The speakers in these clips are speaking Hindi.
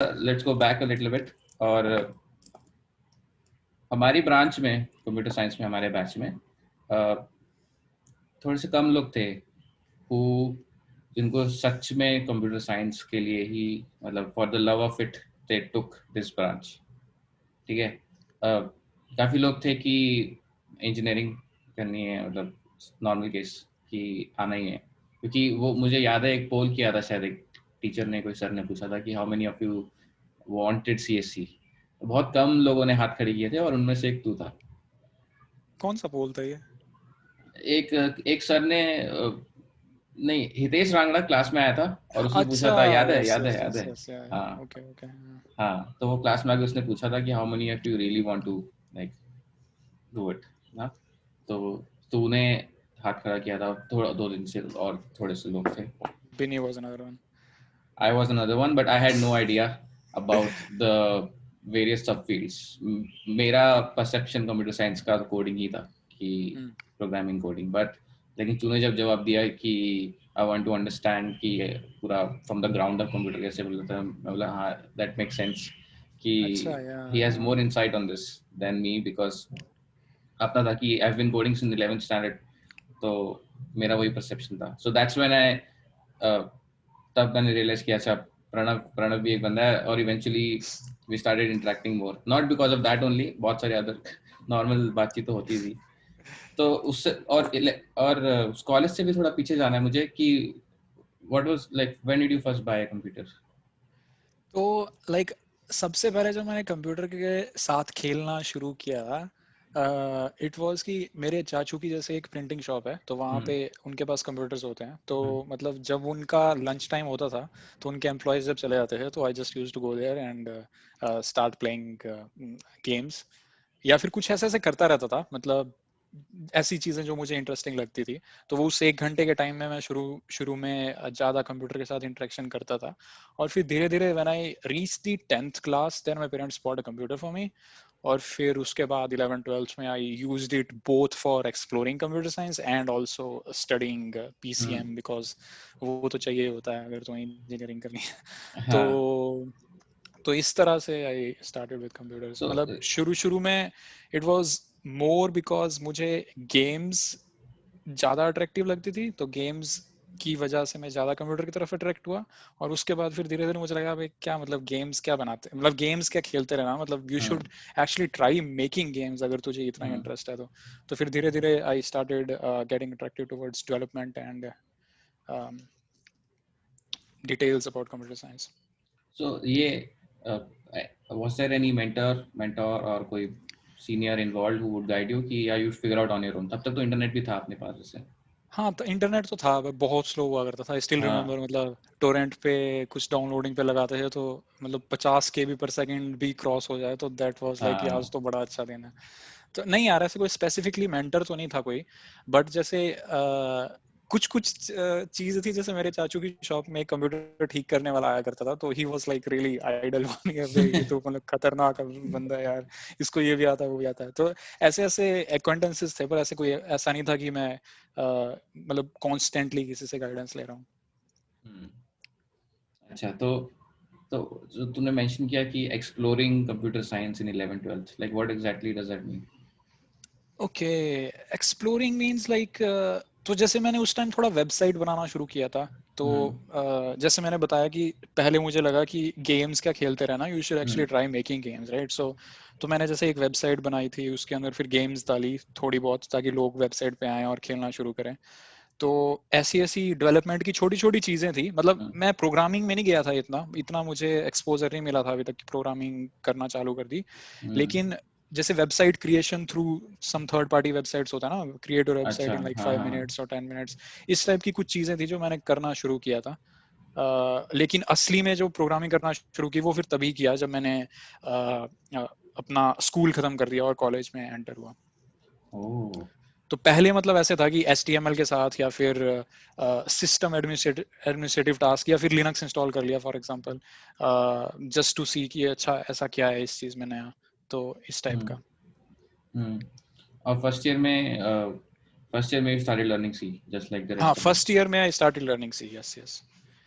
Let's go back a little bit. और हमारी ब्रांच में कंप्यूटर साइंस में हमारे बैच में थोड़े से कम लोग थे हु जिनको सच में कंप्यूटर साइंस के लिए ही मतलब for the love of it they took this branch. ठीक है। काफ़ी लोग थे कि इंजीनियरिंग करनी है, मतलब नॉर्मल केस कि आना ही है, क्योंकि वो मुझे याद है एक पोल किया था, शायद एक टीचर ने, कोई सर ने पूछा था कि how many of you wanted CSC. बहुत कम लोगों ने हाथ खड़े किए थे और उनमें से एक तू था। कौन सा पोल था ये? एक एक सर ने नहीं, हितेश रांगड़ा क्लास में आया था और उसने पूछा अच्छा, था, याद है यस याद है यस याद यस है। यस, हाँ ओके ओके। हाँ, तो वो क्लास में आके उसने पूछा था कि how many of you really want to like do it ना। तो तूने हाथ खड़ा किया था, थोड़ा 2 दिन से और थोड़े से लोग थे। Binny was another one. I was another one, but I had no idea about the various subfields. मेरा perception कंप्यूटर साइंस का कोडिंग ही था कि Hmm. प्रोग्रामिंग कोडिंग, बट लेकिन तूने जब जवाब दिया कि आई वांट टू अंडरस्टैंड कि पूरा from the ground up computer कैसे बोलता है, मैं बोला हाँ दैट मेक सेंस कि अच्छा, he has या more insight on this than me, because अपना था कि I've been coding since 11th standard, तो मेरा वही परसेप्शन था। सो दैट्स व्हेन आई तब मैंने रियलाइज किया अच्छा प्रणव प्रणव भी एक बंदा है, और eventually we started interacting more, not because of that only, बहुत सारे अदर नॉर्मल बातचीत तो होती थी। तो उससे और कॉलेज से भी थोड़ा पीछे जाना है मुझे कि what was like when did you first by a computer? तो लाइक सबसे पहले जब मैंने कंप्यूटर के साथ खेलना शुरू किया, इट वाज कि मेरे चाचू की जैसे एक प्रिंटिंग शॉप है, तो वहाँ पे उनके पास कंप्यूटर्स होते हैं। तो मतलब जब उनका लंच टाइम होता था तो उनके एम्प्लॉयज जब चले जाते थे तो I just used to go there and start playing games, या फिर कुछ ऐसे ऐसे करता रहता था, मतलब ऐसी चीजें जो मुझे इंटरेस्टिंग लगती थी। तो वो उस 1 घंटे के टाइम में मैं शुरू शुरू में ज्यादा कंप्यूटर के साथ इंटरेक्शन करता था। और फिर धीरे धीरे when I reach the 10th class then my parents bought a computer for me. और फिर उसके बाद 11 12th में I used it both for exploring computer science and also studying PCM, because वो तो चाहिए होता है अगर तुम्हें इंजीनियरिंग करनी है। तो हाँ। तो इस तरह से आई स्टार्टेड विद कंप्यूटर्स। तो मतलब शुरू शुरू में इट वाज मोर बिकॉज मुझे गेम्स ज़्यादा अट्रैक्टिव लगती थी, तो गेम्स की वजह से मैं ज़्यादा कंप्यूटर की तरफ अट्रैक्ट हुआ। और उसके बाद फिर धीरे धीरे मुझे लगा भाई क्या मतलब गेम्स क्या बनाते, मतलब गेम्स क्या खेलते रहना, मतलब you should actually try making games अगर तुझे इतना इंटरेस्ट है तो फिर धीरे धीरे I started getting attractive towards development and details about computer science. ये was there any mentor और कोई senior involve who would guide you कि या you figure out on your own? तब तक तो इंटरनेट भी था अपने पास वैसे। हाँ, तो इंटरनेट तो था, बहुत स्लो हुआ करता था। स्टिल हाँ रिमेम्बर, मतलब टोरेंट पे कुछ डाउनलोडिंग पे लगाते थे तो मतलब 50 केबी पर सेकंड भी क्रॉस हो जाए तो दैट वाज लाइक कि आज हाँ। तो बड़ा अच्छा दिन है। तो नहीं यार, ऐसे कोई स्पेसिफिकली मेंटर तो नहीं था कोई, बट जैसे कुछ कुछ चीजें थी, जैसे मेरे चाचू की शॉप में एक कंप्यूटर ठीक करने वाला आया करता था, तो he was like really idol बन गया भाई, ये तो मतलब खतरनाक बंदा है यार, इसको ये भी आता है वो भी आता है। तो ऐसे ऐसे एक्वेंटेंसेस थे, पर ऐसे कोई ऐसा नहीं था कि मैं मतलब कॉन्स्टेंटली किसी से गाइडेंस ले रहा हूँ। हम्म, अच्छा। तो जो तूने मेंशन किया कि exploring computer science in 11th 12th, like what exactly does that mean? Okay, exploring means like, तो जैसे मैंने उस टाइम थोड़ा वेबसाइट बनाना शुरू किया था। तो जैसे मैंने बताया कि पहले मुझे लगा कि गेम्स क्या खेलते रहना, you should actually try making games, right? So तो मैंने जैसे एक वेबसाइट बनाई थी, उसके अंदर फिर गेम्स डाली थोड़ी बहुत ताकि लोग वेबसाइट पे आएँ और खेलना शुरू करें। तो ऐसी ऐसी डेवलपमेंट की छोटी छोटी चीज़ें थी। मतलब मैं प्रोग्रामिंग में नहीं गया था, इतना इतना मुझे एक्सपोजर नहीं मिला था अभी तक कि प्रोग्रामिंग करना चालू कर दी। लेकिन जैसे website creation through some third party websites होता है ना, क्रिएट योर वेबसाइट अच्छा। इन लाइक हाँ 5 मिनट्स और 10 मिनट्स, इस टाइप की कुछ चीजें थी जो मैंने करना शुरू किया था। लेकिन असली में जो प्रोग्रामिंग करना शुरू की वो फिर तभी किया जब मैंने अपना स्कूल खत्म कर दिया और कॉलेज में एंटर हुआ। ओह। तो पहले मतलब ऐसे था कि HTML के साथ या फिर सिस्टम एडमिनिस्ट्रेटिव टास्क या फिर लिनक्स इंस्टॉल कर लिया फॉर एग्जांपल, जस्ट टू सी कि अच्छा ऐसा क्या है इस चीज में नया, तो इस टाइप का। हम्म। और फर्स्ट ईयर में you started learning C just like the हाँ, rest of first us? Year में I started learning C, yes yes.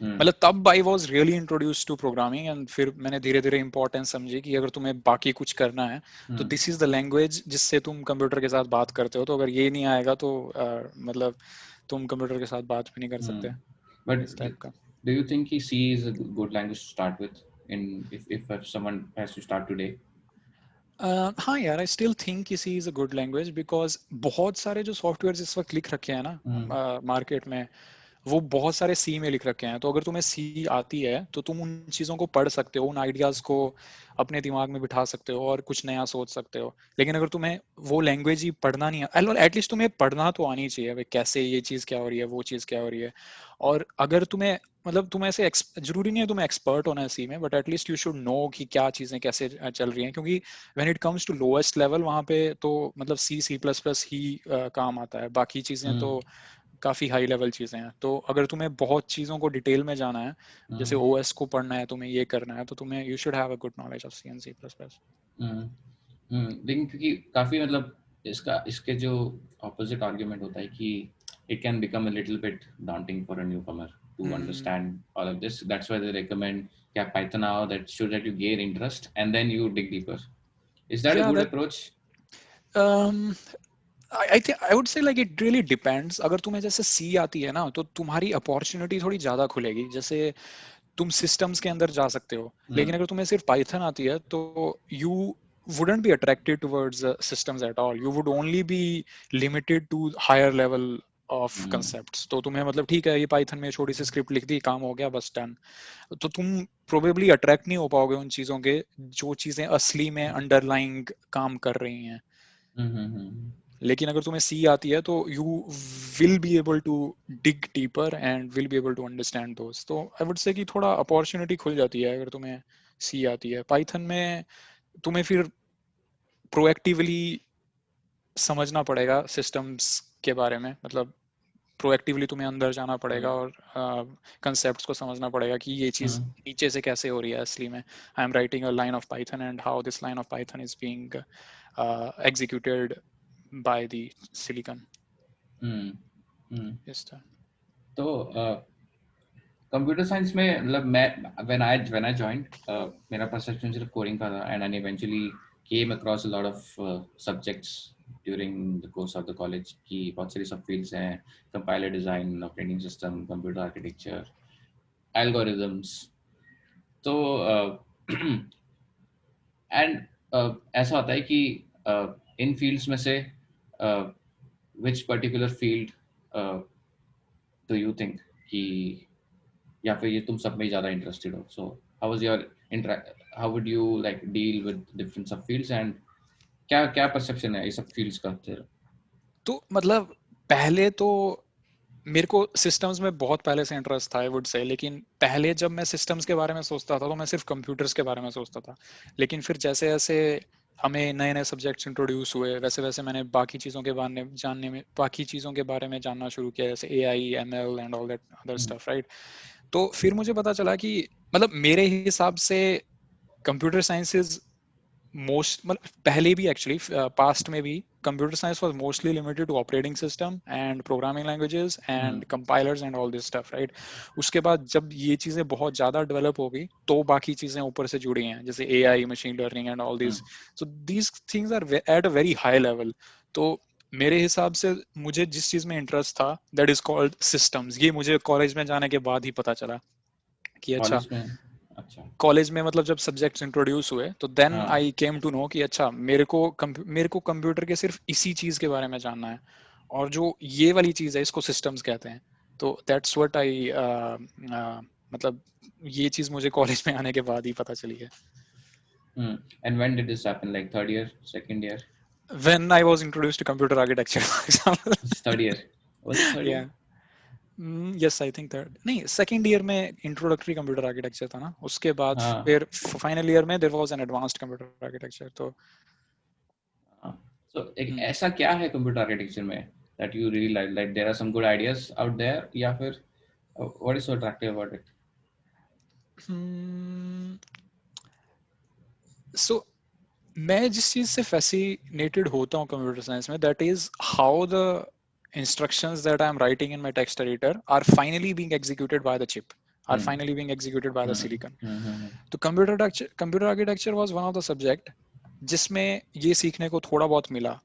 मतलब तब I was really introduced to programming and फिर मैंने धीरे धीरे इंपॉर्टेंस समझी कि अगर तुम्हें बाकी कुछ करना है तो दिस इज द लैंग्वेज जिससे तुम कंप्यूटर के साथ बात करते हो, तो अगर ये नहीं आएगा तो मतलब तुम कंप्यूटर के साथ बात भी नहीं कर सकते But इस टाइप का। do you think C is a good language to start with in if someone has to start today? हाँ यार, आई स्टिल थिंक कि C is a good language because बहुत सारे जो सॉफ्टवेयर इस वक्त लिख रखे हैं ना मार्केट में, वो बहुत सारे सी में लिख रखे हैं। तो अगर तुम्हें सी आती है तो तुम उन चीज़ों को पढ़ सकते हो, उन आइडियाज को अपने दिमाग में बिठा सकते हो और कुछ नया सोच सकते हो। लेकिन अगर तुम्हें वो लैंग्वेज ही पढ़ना नहीं है, एटलीस्ट तुम्हें पढ़ना तो आनी चाहिए भाई, कैसे ये चीज़ क्या हो रही है, वो चीज़ क्या हो रही है। और अगर तुम्हें मतलब तुम ऐसे जरूरी नहीं है तुम्हें एक्सपर्ट होना है सी में, but at least you should know कि क्या चीज़ें कैसे चल रही हैं, क्योंकि when it comes to lowest level वहाँ पे तो मतलब सी प्लस प्लस ही काम आता है, बाकी चीज़ें तो काफ़ी हाई लेवल चीज़ें हैं। तो अगर तुम्हें बहुत चीज़ों को डिटेल में जाना है, जैसे ओएस को पढ़ना है, तुम्हें ये करना है, तो तुम्हें you should have a good knowledge of C and C plus plus. लेकिन क्योंकि काफी मतलब इसके जो ऑपोजिट आर्ग्यूमेंट होता है कि it can become a little bit daunting for a newcomer to understand all of this. That's why they recommend Python now, that so that you gain interest and then you dig deeper. Is that a Yeah, good that approach? I think I would से लाइक इट रियली डिपेंड्स। अगर तुम्हें जैसे सी आती है ना तो तुम्हारी अपॉर्चुनिटी थोड़ी ज्यादा खुलेगी। जैसे तुम सिस्टम्स के अंदर जा सकते हो, लेकिन अगर तुम्हें सिर्फ पाइथन आती है तो you wouldn't be attracted towards systems at all. You would only be limited to higher level of concepts. तो तुम्हें मतलब ठीक है, ये पाइथन में छोटी सी स्क्रिप्ट लिख दी, काम हो गया, बस डन। तो तुम प्रोबेबली अट्रैक्ट नहीं हो पाओगे उन चीजों के जो चीजें असली में अंडरलाइंग काम कर रही हैं। लेकिन अगर तुम्हें सी आती है तो you will be able to dig deeper and will be able to understand those. तो आई वुड से कि थोड़ा अपॉर्चुनिटी खुल जाती है अगर तुम्हें सी आती है। पाइथन में तुम्हें फिर प्रोएक्टिवली समझना पड़ेगा सिस्टम्स के बारे में, मतलब प्रोएक्टिवली तुम्हें अंदर जाना पड़ेगा और कंसेप्ट्स को समझना पड़ेगा कि ये चीज़ नीचे से कैसे हो रही है असली में। I am writing a line of Python and how this line of Python is being executed by the silicon. इस तरह। तो कंप्यूटर साइंस में मतलब मैं when I joined, मेरा परसेप्शन सिर्फ कोडिंग का था, and I eventually came across a lot of subjects during the course of the college कि बहुत सारी सब फील्ड्स हैं, compiler design, operating system, computer architecture, algorithms. तो एंड ऐसा होता है कि इन फील्ड्स में से which particular field do you think कि या फिर ये तुम सब में ज़्यादा इंटरेस्टेड हो? So how was your how would you like deal with different सब फील्ड्स, एंड क्या क्या परसेप्शन है ये सब फील्ड्स का तेरा? तो मतलब पहले तो मेरे को सिस्टम्स में बहुत पहले से इंटरेस्ट था आई वुड से, लेकिन पहले जब मैं सिस्टम्स के बारे में सोचता था तो मैं सिर्फ कंप्यूटर्स के बारे में सोचता था। लेकिन फिर जैसे जैसे हमें नए नए सब्जेक्ट्स इंट्रोड्यूस हुए, वैसे वैसे मैंने बाकी चीज़ों के बारे में जानना शुरू किया, जैसे AI ML and all that other stuff, right. तो फिर मुझे पता चला कि मतलब मेरे हिसाब से कंप्यूटर साइंस इज मोस्ट, मतलब पहले भी एक्चुअली पास्ट में भी computer science was mostly limited to operating system and programming languages and compilers and all this stuff, right. उसके बाद जब ये चीजें बहुत ज्यादा डेवलप हो गई तो बाकी चीजें ऊपर से जुड़ी हैं, जैसे AI machine learning and all this. So these things are at a very high level. तो मेरे हिसाब से मुझे जिस चीज में इंटरेस्ट था दैट इज कॉल्ड सिस्टम्स, ये मुझे कॉलेज में जाने के बाद ही पता चला कि अच्छा, कॉलेज में? अच्छा। कॉलेज में मतलब जब सब्जेक्ट्स इंट्रोड्यूस हुए तो then I came to know कि अच्छा मेरे को कंप्यूटर के सिर्फ इसी चीज के बारे में जानना है, और जो ये वाली चीज है इसको सिस्टम्स कहते हैं। तो दैट्स व्हाट आई मतलब ये चीज मुझे कॉलेज में आने के बाद ही पता चली है। And when did this happen? Like third year, second year? When I was introduced to computer architecture, for example. Third year. Was it third year? Yeah. Yes I think that, नहीं सेकंड ईयर में इंट्रोडक्टरी कंप्यूटर आर्किटेक्चर था ना, उसके बाद फिर फाइनल ईयर में there was an advanced computer architecture. तो so एक ऐसा क्या है कंप्यूटर आर्किटेक्चर में that you really like there are some good ideas out there, या फिर what is so attractive about it? सो मैं जिस चीज से फैसिनेटेड होता हूँ कंप्यूटर साइंस में, that is how the instructions that I'm writing in my text editor are finally being executed by the chip. are finally being executed by the silicon. हम्म तो computer architecture was one of the subject जिसमें ये सीखने को थोड़ा बहुत मिला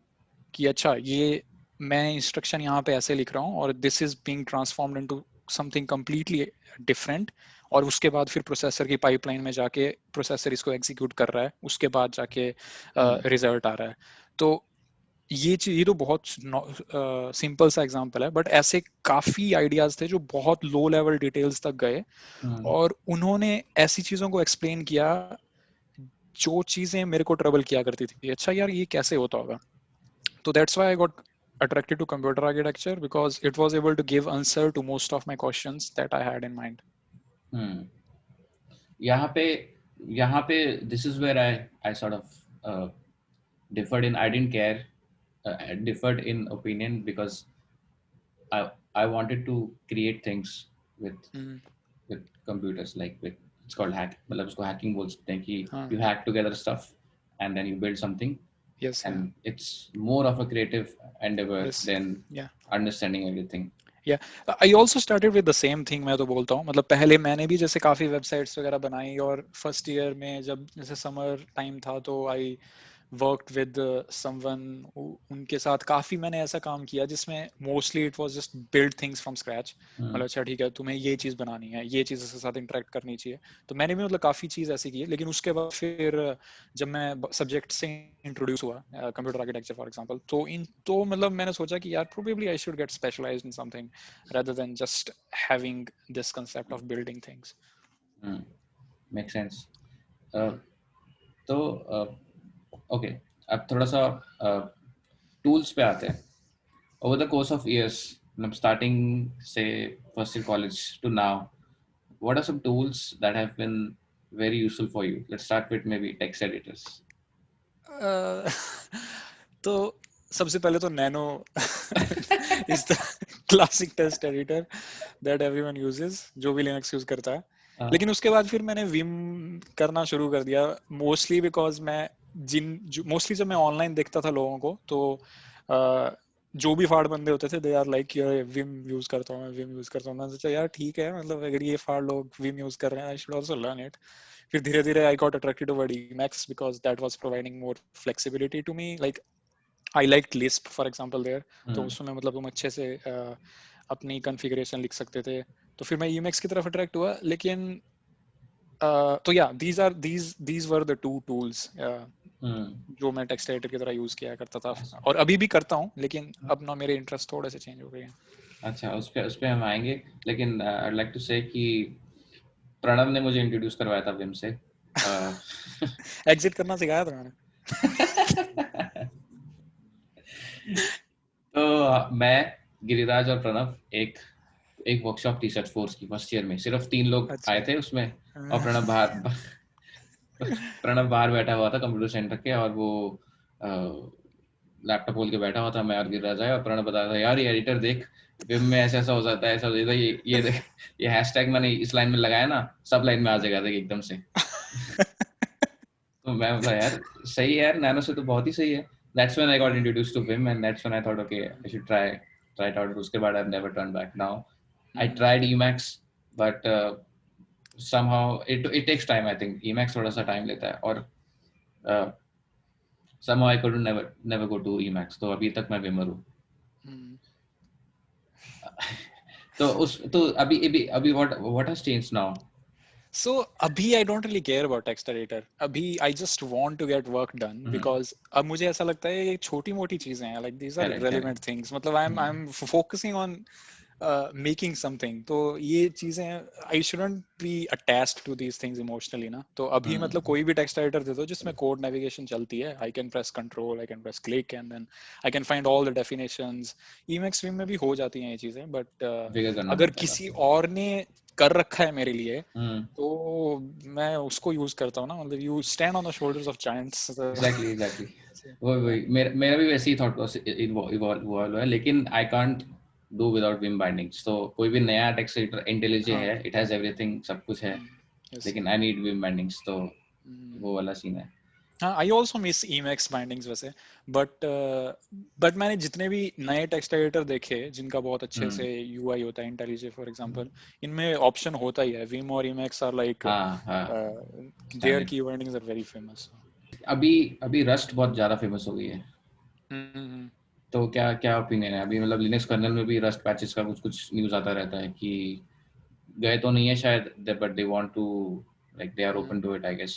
कि अच्छा ये मैं इंस्ट्रक्शन यहाँ पे ऐसे लिख रहा हूँ और this is being transformed into something completely different, और उसके बाद फिर प्रोसेसर की पाइपलाइन में जाके प्रोसेसर इसको एग्जीक्यूट कर रहा है, उसके बाद जाके रिजल्ट आ रहा है. तो ये तो बहुत सिंपल सा एग्जांपल है, बट ऐसे काफी आइडियाज थे जो बहुत लो लेवल डिटेल्स तक गए, और उन्होंने ऐसी चीजों को एक्सप्लेन किया जो चीजें मेरे को ट्रबल किया करती थी. अच्छा यार ये कैसे होता होगा. So that's why I got attracted to computer architecture, because it was able to give answer to most of my questions that I had in mind. यहाँ पे this is where I sort of differed in. I didn't care. Differed in opinion because I wanted to create things with computers, like with, it's called hack. मतलब उसको hacking बोल सकते हैं कि you hack together stuff and then you build something. Yes. And it's more of a creative endeavor than understanding everything. Yeah, I also started with the same thing. मैं तो बोलता हूँ, मतलब पहले मैंने भी जैसे काफी वेबसाइट्स वगैरह बनाई, और फर्स्ट ईयर में जब जैसे समर टाइम था तो आई worked with someone, उनके साथ काफी मैंने ऐसा काम किया जिसमें mostly it was just build things from scratch. मतलब अच्छा ठीक है तुम्हें ये चीज बनानी है, ये चीज इसके साथ इंटरेक्ट करनी चाहिए, तो मैंने भी मतलब काफी चीज ऐसी की है. लेकिन उसके बाद फिर जब मैं सब्जेक्ट से इंट्रोड्यूस हुआ कंप्यूटर आर्किटेक्चर फॉर एग्जांपल, तो मतलब मैंने सोचा कि यार probably I should get specialized in something rather than just having this concept of building things. Makes sense. तो ओके, अब थोड़ा सा टूल्स पे आते हैं. Over the course of years, मतलब स्टार्टिंग से first year college to now, what are some tools that have been very useful for you? Let's start with maybe text editors. तो सबसे पहले तो Nano is the classic text editor that everyone uses, जो भी लिनक्स यूज करता है. लेकिन उसके बाद फिर मैंने विम करना शुरू कर दिया, मोस्टली बिकॉज मैं मोस्टली जब मैं ऑनलाइन देखता था लोगों को, तो जो भी फाड़ बंदे होते थे they are like Vim use करता हूँ, मैं विम यूज करता हूँ. मैंने सोचा यार ठीक है, मतलब अगर ये फाड़ लोग विम यूज कर रहे हैं, I should also learn it. फिर धीरे धीरे I got attracted toward Emacs because that was providing more flexibility to me. Like I liked Lisp for example there. तो उसमें मतलब तुम अच्छे से अपनी कॉन्फ़िगरेशन लिख सकते थे, तो फिर मैं Emacs की तरफ अट्रैक्ट हुआ. लेकिन तो या these were the two tools जो मैं टेक्स्ट एडिटर की तरह यूज किया करता था, और अभी भी करता हूँ, लेकिन अब ना मेरे इंटरेस्ट थोड़े से चेंज हो गए हैं. अच्छा, उस पे हम आएंगे, लेकिन आई लाइक टू से कि प्रणव ने मुझे इंट्रोड्यूस करवाया था विम से. एग्जिट करना सिखाया था मैंने. तो मैं, गिरिराज और प्रणव एक वर्कशॉप थी सर्चफोर्स की फर्स्ट ईयर में, सिर्फ 3 लोग आए थे उसमें, और प्रणव बाहर बैठा हुआ था कंप्यूटर सेंटर के, और वो लैपटॉप खोल के बैठा हुआ था. मैं और गिरिराज आए और प्रणव बता रहा था, यार ये एडिटर देख, विम में ऐसा ऐसा हो जाता है, ऐसा हो जाता है, ये देख, ये हैशटैग मैंने इस लाइन में लगाया ना, सब लाइन में आ जाएगा देख एकदम से. तो मैं बोला यार सही है यार, नैनो से तो बहुत ही सही है. That's when I got introduced to Vim, and that's when I thought, okay, I should try it out. उसके बाद I've never turned back. Now I tried Emacs, but somehow it takes time. I think Emacs थोड़ा सा time लेता है, और somehow I couldn't never go to Emacs. तो अभी तक मैं Vimmer हूँ. तो अभी what has changed now? So abhi I don't really care about text editor. Abhi I just want to get work done because अब मुझे ऐसा लगता है ये छोटी मोटी चीजें हैं, like these are relevant things. मतलब I'm focusing on making something. तो ये चीजें I shouldn't be attached to these things emotionally ना. तो अभी मतलब कोई भी text editor दे दो जिसमें code navigation चलती है, I can press control, I can press click, and then I can find all the definitions. Emacs Vim में भी हो जाती हैं ये चीजें, but अगर किसी और ने कर रखा है मेरे लिए, तो मैं उसको यूज करता हूँ ना. मतलब you stand on the shoulders of giants. Exactly वही मेरा भी वैसे ही थॉट प्रोसेस इवॉल्व हुआ है, लेकिन I can't do without Vim bindings. तो कोई भी नया टेक्स्ट एडिटर IntelliJ है, इट हैज एवरीथिंग, सब कुछ है, लेकिन आई नीड विम बाइंडिंग्स. तो वो वाला सीन है. हाँ, I also miss Emacs bindings वैसे, बट मैंने जितने भी नए टेक्स्ट एडिटर देखे जिनका बहुत अच्छे से यूआई होता है, IntelliJ फॉर एग्जांपल, इनमें ऑप्शन होता ही है। Vim और Emacs आर लाइक हाँ हाँ देयर स्टैंडर्ड। की बाइंडिंग्स आर वेरी फेमस। अभी अभी रस्ट बहुत ज्यादा फेमस हो गई है, हम्म। तो क्या क्या ओपिनियन है अभी? मतलब लिनक्स कर्नल में भी रस्ट पैचेस का कुछ कुछ न्यूज आता रहता है कि गए तो नहीं है शायद, but they want to, like they are open to it I guess.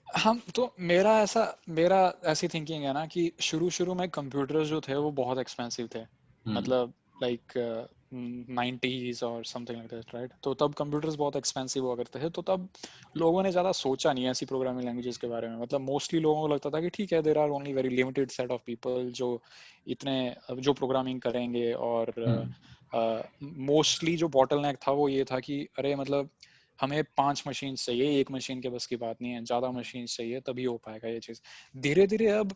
हम तो मेरा ऐसी थिंकिंग है ना कि शुरू शुरू में कंप्यूटर्स जो थे वो बहुत एक्सपेंसिव थे, हम्म मतलब लाइक 90s और समथिंग लाइक दैट, राइट? तो तब कंप्यूटर्स बहुत एक्सपेंसिव हुआ करते थे, तो तब लोगों ने ज़्यादा सोचा नहीं ऐसी प्रोग्रामिंग लैंग्वेजेस के बारे में। मतलब मोस्टली लोगों को लगता था कि ठीक है, there are only very limited set of people जो इतने जो प्रोग्रामिंग करेंगे, और हम्म मोस्टली जो बॉटलनेक था वो ये था कि अरे मतलब हमें 5 मशीन चाहिए, एक मशीन के बस की बात नहीं है, ज्यादा मशीन चाहिए तभी हो पाएगा ये चीज। धीरे धीरे अब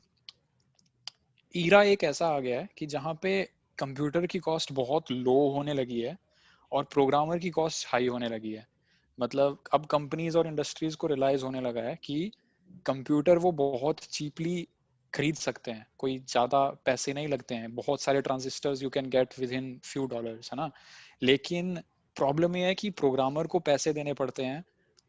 ईरा एक ऐसा आ गया है कि जहाँ पे कंप्यूटर की कॉस्ट बहुत लो होने लगी है और प्रोग्रामर की कॉस्ट हाई होने लगी है। मतलब अब कंपनीज और इंडस्ट्रीज को रियलाइज होने लगा है कि कंप्यूटर वो बहुत चीपली खरीद सकते हैं, कोई ज्यादा पैसे नहीं लगते हैं, बहुत सारे transistors you can get with in few dollars, है ना? लेकिन प्रॉब्लम ये है कि प्रोग्रामर को पैसे देने पड़ते हैं,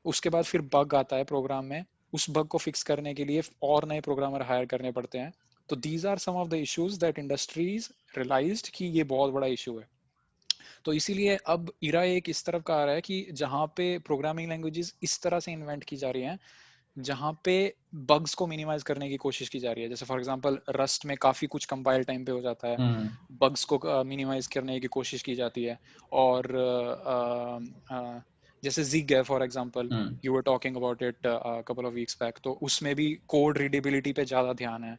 उसके बाद फिर बग आता है प्रोग्राम में, उस बग को फिक्स करने के लिए और नए प्रोग्रामर हायर करने पड़ते हैं। तो these are some of the issues that industries realised कि ये बहुत बड़ा इशू है। तो इसीलिए अब इरा एक इस तरफ का आ रहा है कि जहाँ पे प्रोग्रामिंग लैंग्वेजेस इस तरह से इन्वेंट की जा रही हैं जहाँ पे बग्स को मिनिमाइज करने की कोशिश की जा रही है। जैसे फॉर एग्जांपल रस्ट में काफी कुछ कंपाइल टाइम पे हो जाता है, हम्म बग्स को मिनिमाइज करने की कोशिश की जाती है। और जैसे जिग है for example, hmm you were talking about it couple of weeks back, तो उसमें भी कोड रीडेबिलिटी पे ज्यादा ध्यान है।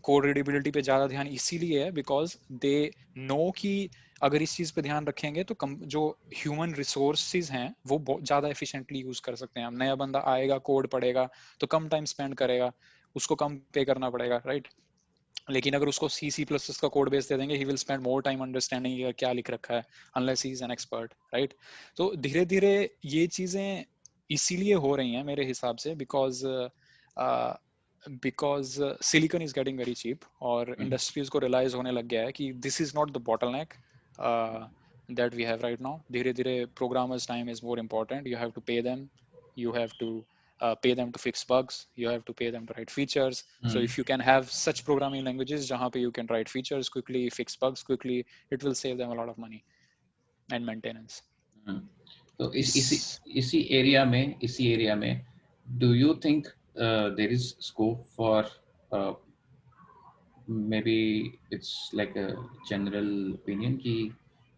कोड रीडेबिलिटी पे ज्यादा ध्यान इसीलिए है बिकॉज दे नो कि अगर इस चीज पे ध्यान रखेंगे तो जो ह्यूमन रिसोर्सेज हैं वो बहुत ज्यादा एफिशिएंटली यूज कर सकते हैं हम। नया बंदा आएगा, कोड पढ़ेगा, तो कम टाइम स्पेंड करेगा, उसको कम पे करना पड़ेगा, राइट? लेकिन अगर उसको C++ का कोड बेस दे देंगे, he will spend more time understanding क्या लिख रखा है, unless he is an expert, right? तो धीरे धीरे ये चीजें इसीलिए हो रही हैं मेरे हिसाब से because because silicon is getting very cheap, और हम्म इंडस्ट्रीज को रियलाइज होने लग गया है कि this is not the bottleneck that we have right now. धीरे धीरे programmers time is more important. You have to pay them, you have to pay them to fix bugs, you have to pay them to write features. So hmm if you can have such programming languages जहाँ पे you can write features quickly, fix bugs quickly, it will save them a lot of money and maintenance. हम्म। तो इस इसी एरिया में do you think there is scope for, maybe it's like a general opinion कि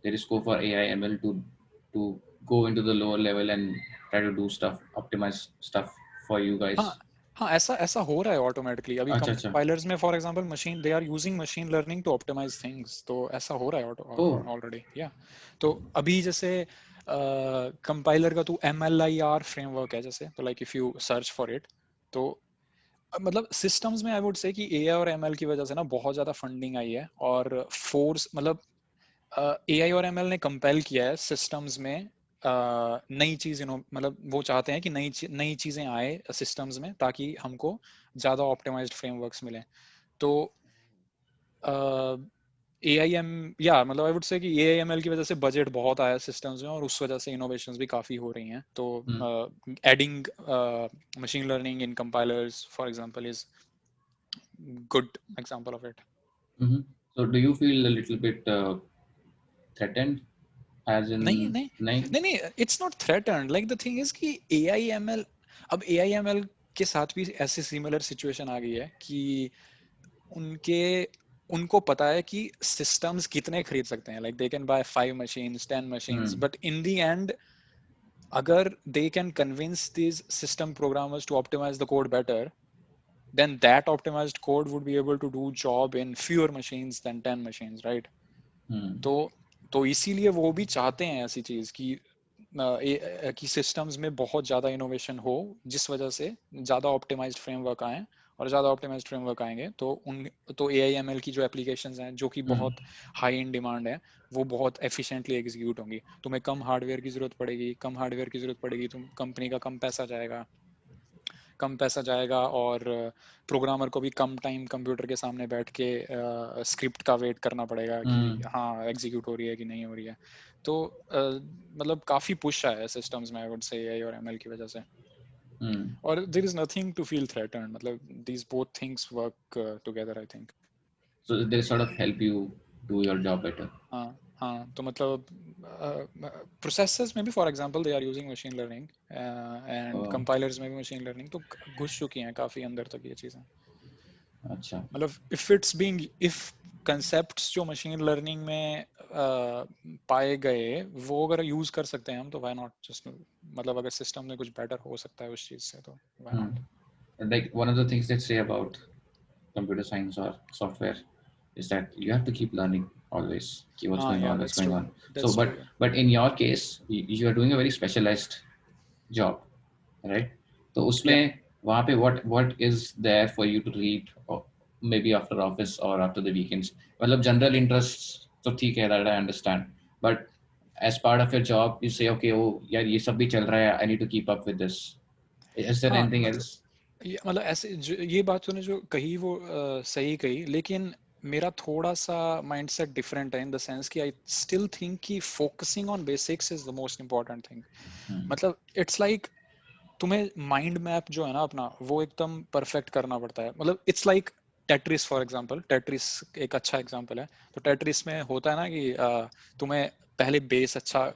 there is scope for AI ML to go into the lower level and try to do stuff, optimize stuff for you guys? हाँ हाँ, ऐसा ऐसा हो रहा है ऑटोमेटिकली अभी अच्छा अच्छा। कंपाइलर्स में। For example machine, they are using machine learning to optimise things, तो ऐसा हो रहा है ओह। ऑलरेडी, या। तो अभी जैसे कंपाइलर का तो MLIR फ्रेमवर्क है जैसे, तो like if you search for it, तो मतलब सिस्टम्स में आई वुड से कि AI और ML की वजह से ना बहुत ज्यादा फंडिंग आई है, और फोर्स मतलब AI और ML ने कंपेल किया है सिस्टम्स में नई चीज, मतलब वो चाहते हैं कि नई चीजें आए सिस्टम्स में ताकि हमको ज्यादा ऑप्टिमाइज्ड फ्रेमवर्क्स मिले। तो AIM, या मतलब आई वुड से कि AI ML की वजह से बजट बहुत आया सिस्टम्स में, और उस वजह से इनोवेशंस भी काफी हो रही हैं। तो hmm adding machine learning in compilers for example is good example of it. Hmm. So do you feel a little bit threatened as in? नहीं नहीं नहीं। नहीं नहीं, it's not threatened. Like the thing is कि AI ML, अब AI ML के साथ भी ऐसी सिमिलर सिचुएशन आ गई है कि उनके उनको पता है कि सिस्टम्स कितने खरीद सकते हैं, like they can buy 5 machines 10 machines, hmm but in the end अगर they can convince these system programmers to optimize the code better, then that optimized code would be able to do job in fewer machines than 10 machines, right? हम्म तो तो इसीलिए वो भी चाहते हैं ऐसी चीज कि सिस्टम्स में बहुत ज्यादा इनोवेशन हो, जिस वजह से ज्यादा ऑप्टिमाइज्ड फ्रेमवर्क आए, और ज्यादा ऑप्टिमाइज्ड फ्रेमवर्क आएंगे तो उन तो AI ML की जो एप्लीकेशंस हैं जो कि हम्म बहुत हाई इन डिमांड है, वो बहुत एफिशिएंटली एग्जीक्यूट होंगी। तुम्हें कम हार्डवेयर की जरूरत पड़ेगी, कम हार्डवेयर की जरूरत पड़ेगी, तुम कंपनी का कम पैसा जाएगा, कम पैसा जाएगा और प्रोग्रामर को भी कम टाइम कंप्यूटर के सामने बैठ के स्क्रिप्ट का वेट करना पड़ेगा कि हाँ एग्जीक्यूट हो रही है कि नहीं हो रही है। तो मतलब काफी पुश आया है सिस्टम्स में, आई वुड से एआई और एमएल की वजह से। और there is nothing to feel threatened, मतलब these both things work together I think. So they sort of help you do your job better. हाँ हाँ, तो मतलब प्रोसेसर्स में भी for example they are using machine learning and compilers में भी मशीन लर्निंग, तो घुस चुकी हैं काफी अंदर तक ये चीजें। अच्छा, मतलब इफ कंसेप्ट्स जो मशीन लर्निंग में पाए गए वो अगर यूज कर सकते हैं हम, तो व्हाई नॉट जस्ट, मतलब अगर सिस्टम में कुछ बेटर हो सकता है उस चीज से तो why not. like one of the things they say about computer science or software is that you have to keep learning always, keep what's हाँ going या on, what's that's going true, on. So that's true. but in your case you are doing a very specialized job, right? तो या उसमें वहाँ पे what is there for you to read, or maybe after office or after the weekends? मतलब general interests तो ठीक है, that I understand, but as part of your job you say okay, oh यार ये सब भी चल रहा है, I need to keep up with this. Is there हाँ anything मतलब else? मतलब ऐसे ये बात तूने जो कही वो सही कही, लेकिन मेरा थोड़ा सा माइंडसेट डिफरेंट है इन द सेंस कि आई स्टिल थिंक कि focusing on basics is the most important thing. मतलब इट्स लाइक तुम्हें माइंड मैप जो है ना अपना वो एकदम परफेक्ट करना पड़ता है। मतलब it's like Tetris for example, Tetris एक अच्छा एग्जांपल है। तो टेट्रिस में होता है ना कि तुम्हें पहले बेस अच्छा,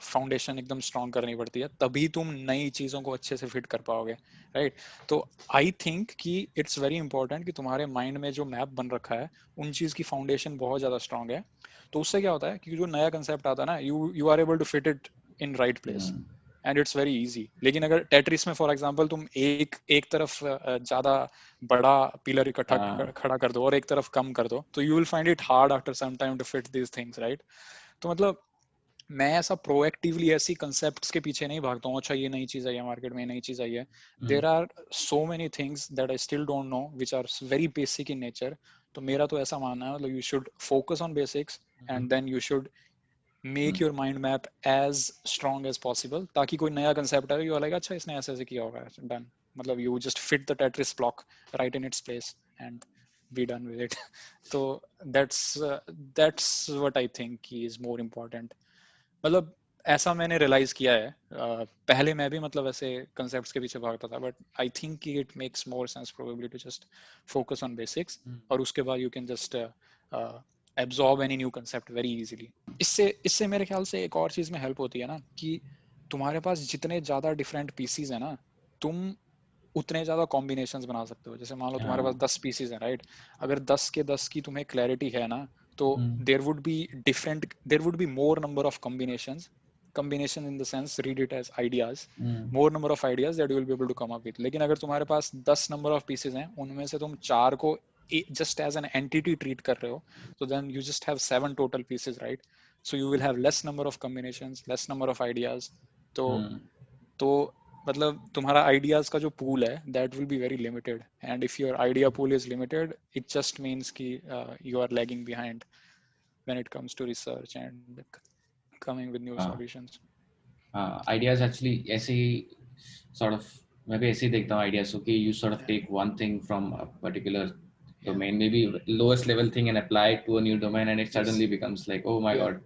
फाउंडेशन एकदम स्ट्रॉन्ग करनी पड़ती है, तभी तुम नई चीजों को अच्छे से फिट कर पाओगे, राइट? तो आई थिंक कि इट्स वेरी इंपॉर्टेंट कि तुम्हारे माइंड में जो मैप बन रखा है उन चीज की फाउंडेशन बहुत ज्यादा स्ट्रॉन्ग है। तो उससे क्या होता है कि जो नया कंसेप्ट आता है ना, you are able to fit it in right place and it's very easy. लेकिन अगर टेट्रिस में फॉर एग्जांपल तुम एक तरफ ज्यादा बड़ा पिलर इकट्ठा खड़ा कर दो और एक तरफ कम कर दो, तो you will find it hard after some time to fit these things, right? तो मतलब मैं ऐसा प्रोएक्टिवली ऐसी कंसेप्ट्स के पीछे नहीं भागता हूँ, अच्छा ये नई चीज आई है मार्केट में, नई चीज आई है। There are so many things that I still don't know which are very basic in nature. तो मेरा तो ऐसा मानना है, मतलब you should focus on basics and then you should make your mind map as strong as possible, ताकि कोई नया कंसेप्ट है यू लाइक अच्छा इसने ऐसे ऐसे किया होगा, डन। मतलब you just fit the Tetris block right in its place and be done with it. तो that's what I think is more important. मतलब ऐसा मैंने रियलाइज किया है। पहले मैं भी मतलब ऐसे कंसेप्ट्स के पीछे भागता था, बट आई थिंक कि it makes more sense probably to just focus on basics, और उसके बाद you can just absorb any new concept very easily. इससे इससे मेरे ख्याल से एक और चीज में हेल्प होती है ना, कि तुम्हारे पास जितने ज्यादा डिफरेंट पीसीज है ना, तुम उतने ज्यादा कॉम्बिनेशंस बना सकते हो। जैसे मान लो तुम्हारे पास 10 पीसीज हैं, राइट? अगर 10 के 10 की तुम्हें क्लैरिटी है ना, तो there would be more number of combination in the sense, read it as ideas, more number of ideas that you will be able to come up with। लेकिन अगर तुम्हारे पास 10 नंबर ऑफ पीसेज हैं, उनमें से तुम 4 को just as an entity treat कर रहे हो, so then you just have 7 total pieces, right? So you will have less number of combinations, less number of ideas। तो मतलब तुम्हारा आइडियाज का जो पूल है that will be very limited, and if your idea pool is limited, it just means कि you are lagging behind when it comes to research and coming with new solutions. Ideas actually ऐसे ही sort of, मैं भी ऐसे ही देखता हूँ आइडियाज को कि you sort of take one thing from a particular domain, maybe lowest level thing, and apply it to a new domain, and it suddenly becomes like oh my god,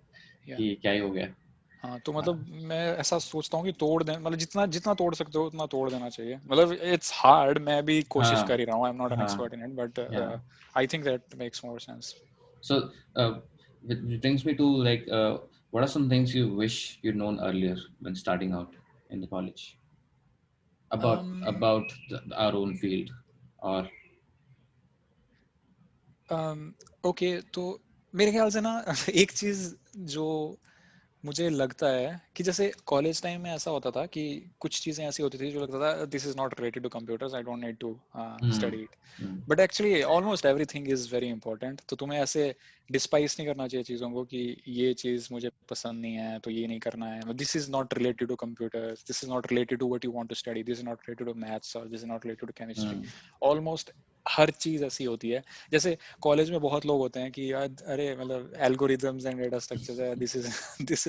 कि क्या ही हो गया। हाँ, तो मतलब मैं ऐसा सोचता हूँ कि तोड़ दें, मतलब जितना जितना तोड़ सकते हो उतना तोड़ देना चाहिए। मतलब इट्स हार्ड, मैं भी कोशिश कर ही रहा हूँ, आई am not an expert in it, but I think that makes more sense. So it brings me to like what are some things you wish you'd known earlier when starting out in the college about our own field or okay, तो मेरे ख्याल से ना एक चीज जो मुझे लगता है कि जैसे कॉलेज टाइम में ऐसा होता था कि कुछ चीजें ऐसी होती थी जो लगता था this is not related to computers, I don't need to study it, but actually almost everything is very important. तो तुम्हें ऐसे डिस्पाइस नहीं करना चाहिए चीजों को कि ये चीज मुझे पसंद नहीं है तो ये नहीं करना है, this is not related to computers, this is not related to what you want to study, this is not related to maths और this is not related to chemistry. Almost हर चीज ऐसी होती है। जैसे कॉलेज में बहुत लोग होते हैं कि यार अरे मतलब एल्गोरिथम्स एंड डेटा स्ट्रक्चर्स है, this is this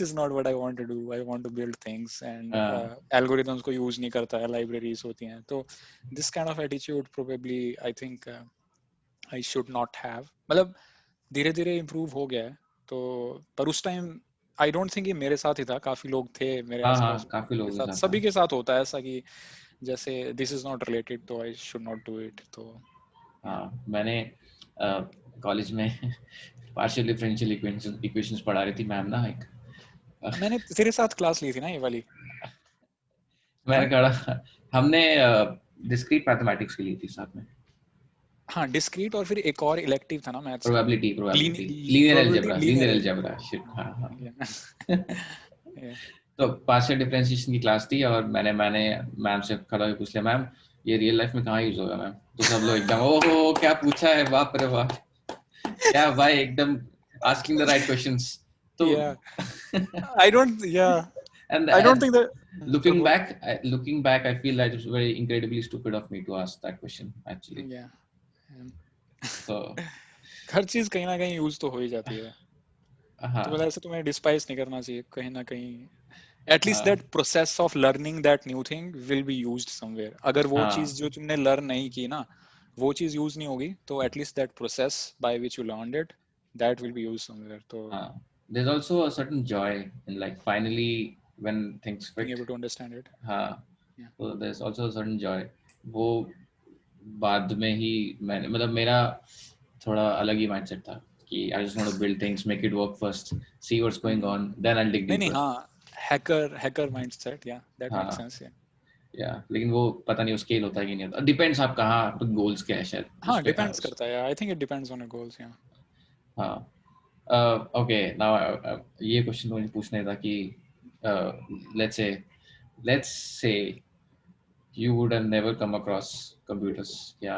is not what I want to do, I want to build things, and हाँ एल्गोरिथम्स को यूज नहीं करता है, लाइब्रेरीज होती हैं। तो this kind of attitude probably I think I should not have. मतलब धीरे धीरे इम्प्रूव हो गया है। तो पर उस टाइम आई डोंट थिंक ये मेरे साथ ही था, काफी लोग थे मेरे हाँ आसपास हाँ, काफी के लोगों के साथ, साथ था। सभी के साथ होता है ऐसा कि जैसे दिस इज नॉट रिलेटेड तो आई शुड नॉट डू इट। तो या हाँ, मैंने कॉलेज में पार्शियल डिफरेंशियल इक्वेशंस पढ़ा रही थी मैम ना एक। मैंने तेरे साथ क्लास ली थी ना ये वाली। मैंने हाँ कहा हमने डिस्क्रीट मैथमेटिक्स की ली थी साथ में। हाँ, डिस्क्रीट और फिर एक और इलेक्टिव था ना मैथ्स का, probability probability probability linear linear algebra shit, हाँ हाँ। एल्जेब्रा। तो पार्शियल डिफरेंशिएशन की क्लास थी और मैंने मैंने मैम से खड़ा होकर पूछ लिया, मैम ये रियल लाइफ में कहाँ यूज होगा मैम? तो सब लोग एकदम ओहो क्या पूछा है, बाप रे बाप, क्या भाई, एकदम आस्किंग द राइट क्वेश्चंस। तो Yeah, I don't. Yeah, and I don't and think that. looking back I feel that it was very incredibly stupid of me to ask that question actually. Yeah, yeah. So हर चीज कहीं ना कहीं यूज तो हो ही जाती है। तो मतलब हाँ ऐसे तुम्हें डिस्पाइस नहीं करना चाहिए कहीं ना कहीं। एटलीस्ट दैट हाँ process of learning that new thing will be used somewhere. अगर वो चीज हाँ जो तुमने लर्न नहीं की ना, वो चीज यूज नहीं होगी, तो at least that process by which you learned it, that will be used somewhere. तो हाँ, there's also a certain joy in like finally when things being fit. able to understand it. हाँ, Yeah. तो there's also a certain joy. वो बाद में ही मैंने मतलब मेरा थोड़ा अलग ही माइंडसेट था कि I just want to build things, make it work first, see what's going hmm. on, then I'll dig नहीं नहीं, deeper. हाँ, हैकर माइंडसेट, या दैट मेक्स हाँ सेंस। या या लेकिन वो पता नहीं, वो स्केल होता है कि नहीं होता, डिपेंड्स आप कहाँ, आपके गोल्स क्या है शायद उस हाँ, पे। डिपेंड्स करता है। I think it depends on your goals. या हाँ ओके नाउ ये क्वेश्चन मुझे पूछना था कि let's say let's say you would have never come across computers, क्या